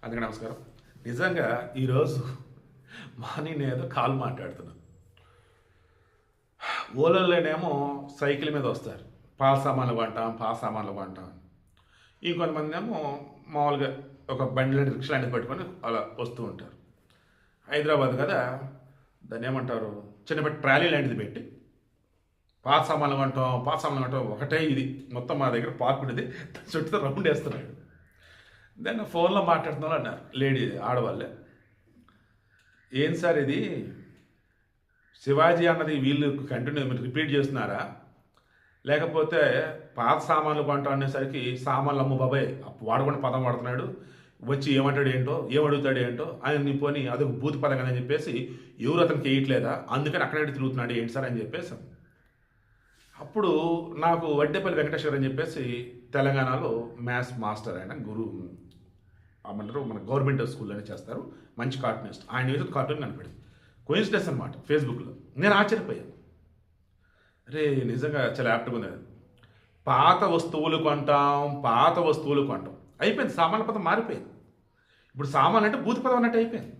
అందుకే నమస్కారం. నిజంగా ఈరోజు మార్నింగ్ నేనేదో కాల్ మాట్లాడుతున్నాను. ఓలోళ్ళేనేమో సైకిల్ మీద వస్తారు. పాల సామాన్లు కొంటాం, పాల సామాన్లు కొంటాం అని. ఇంకొంతమంది ఏమో మామూలుగా ఒక బండి లాంటి రిక్షా లాంటిది పట్టుకొని అలా వస్తూ ఉంటారు. హైదరాబాద్ కదా, దాన్ని ఏమంటారు, చిన్నపెట్టి ట్రాలీ లాంటిది పెట్టి పాత సామాన్లు కొంటాం, పాత సామాన్లు కొంటాం ఒకటే ఇది మొత్తం మా దగ్గర పార్క్ ఉండేది, చుట్టూ రౌండ్ వేస్తున్నాడు. దాన్ని ఫోన్లో మాట్లాడుతున్నాను అన్నారు లేడీ ఆడవాళ్ళే. ఏం సార్ ఇది శివాజీ అన్నది వీళ్ళు కంటిన్యూ మీరు రిపీట్ చేస్తున్నారా, లేకపోతే పాత సామాన్లు కొంటాం అనేసరికి సామాన్లు అమ్ము బాబాయ్ వాడకుండా పదం వాడుతున్నాడు, వచ్చి ఏమంటాడు ఏంటో ఏమడుగుతాడు ఏంటో ఆయన పోని అదొక బూత్ పదం అని చెప్పేసి ఎవరు అతనికి వేయట్లేదా, అందుకని అక్కడే తిరుగుతున్నాడు ఏంటి సార్ అని చెప్పేసి. అప్పుడు నాకు వడ్డేపల్లి వెంకటేశ్వర్ అని చెప్పేసి తెలంగాణలో మ్యాథ్స్ మాస్టర్ ఆయన గురువు అమ్మంటారు, మన గవర్నమెంట్ స్కూల్లోనే చేస్తారు, మంచి కార్టూనిస్ట్. ఆయన ఏదో కార్టూన్ కనపడింది, కోయిన్సిడెన్స్ అనమాట ఫేస్బుక్లో. నేను ఆశ్చర్యపోయాను, అరే నిజంగా చాలా యాప్ట్గా ఉంది. పాత వస్తువులు కొంటాం అయిపోయింది, సామాన్ల పదం మారిపోయింది. ఇప్పుడు సామాన్లు అంటే భూత పదం అన్నట్టు అయిపోయింది.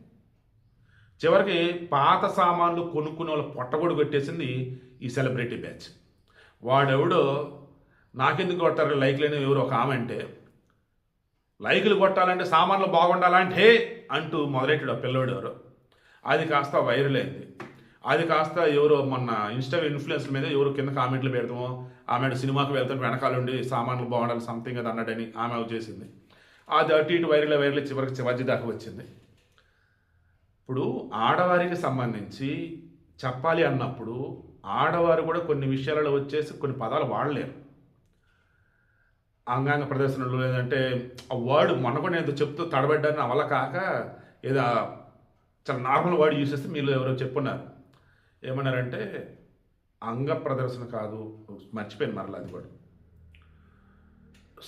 చివరికి పాత సామాన్లు కొనుక్కునే వాళ్ళు పొట్టగొడు పెట్టేసింది ఈ సెలబ్రిటీ బ్యాచ్. వాడెవడో నాకెందుకు కొట్టారు లైక్లని ఎవరు ఒక ఆమె అంటే, లైకులు కొట్టాలంటే సామాన్లు బాగుండాలంటే అంటూ మొదలెట్టాడు ఆ పిల్లవాడు ఎవరో. అది కాస్త వైరల్ అయింది. అది కాస్త ఎవరో మొన్న ఇన్స్టా ఇన్ఫ్లుయెన్స్ల మీద ఎవరు కింద కామెంట్లు పెడతామో, ఆమె సినిమాకి వెళ్తాం వెనకాల ఉండి సామాన్లు బాగుండాలి సంథింగ్ అది అన్నాడని ఆమె చేసింది. అది అటు ఇటు వైరల్ చివరికి శివాజీ దాకా వచ్చింది. ఇప్పుడు ఆడవారికి సంబంధించి చెప్పాలి అన్నప్పుడు ఆడవారు కూడా కొన్ని విషయాలలో వచ్చేసి కొన్ని పదాలు వాడలేరు. అంగాంగ ప్రదర్శనలు లేదంటే ఆ వర్డ్ మొన్న కూడా నేను చెప్తూ తడబడ్డాను నా వల్ల కాక ఏదో చాలా నార్మల్ వర్డ్ యూజ్ చేస్తే మీరు ఎవరో చెప్పున్నారు. ఏమన్నారంటే అంగ ప్రదర్శన కాదు, మర్చిపోయాను మరలా అది కూడా.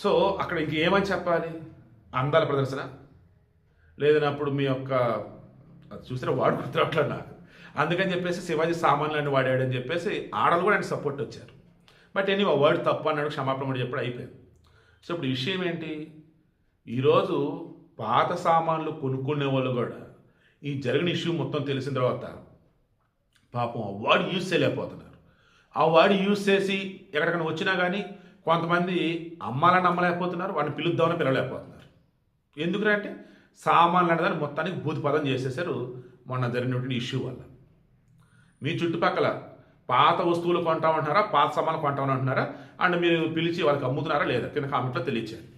సో అక్కడ ఇంకేమని చెప్పాలి, అందాల ప్రదర్శన లేదన్నప్పుడు మీ యొక్క చూసిన వాడు గుర్తురావట్లేదు నాకు. అందుకని చెప్పేసి శివాజీ సామాన్లు వాడాడని చెప్పేసి ఆడలు కూడా ఆయన సపోర్ట్ వచ్చారు. బట్ ఎనీ వర్డ్ తప్పు అన్నాడు, క్షమాపణ కూడా చెప్పడం అయిపోయింది. సో ఇప్పుడు విషయం ఏంటి, ఈరోజు పాత సామాన్లు కొనుక్కునే వాళ్ళు కూడా ఈ జరిగిన ఇష్యూ మొత్తం తెలిసిన తర్వాత పాపం ఆ వర్డ్ యూజ్ చేయలేకపోతున్నారు. ఆ వర్డ్ యూజ్ చేసి ఎక్కడికైనా వచ్చినా కానీ కొంతమంది అమ్మాలని నమ్మలేకపోతున్నారు, వాడిని పిలుద్దామని పిలవలేకపోతున్నారు. ఎందుకంటే సామాన్లు అనేదాన్ని మొత్తానికి భూత పదం చేసేసారు మొన్న జరిగినటువంటి ఇష్యూ వల్ల. మీ చుట్టుపక్కల పాత వస్తువులు కొంటామంటున్నారా, పాత సామాన్లు కొంటామంటున్నారా అండ్ మీరు పిలిచి వాళ్ళకి అమ్ముతున్నారా లేదా కింద కామెంట్లో తెలియచేయండి.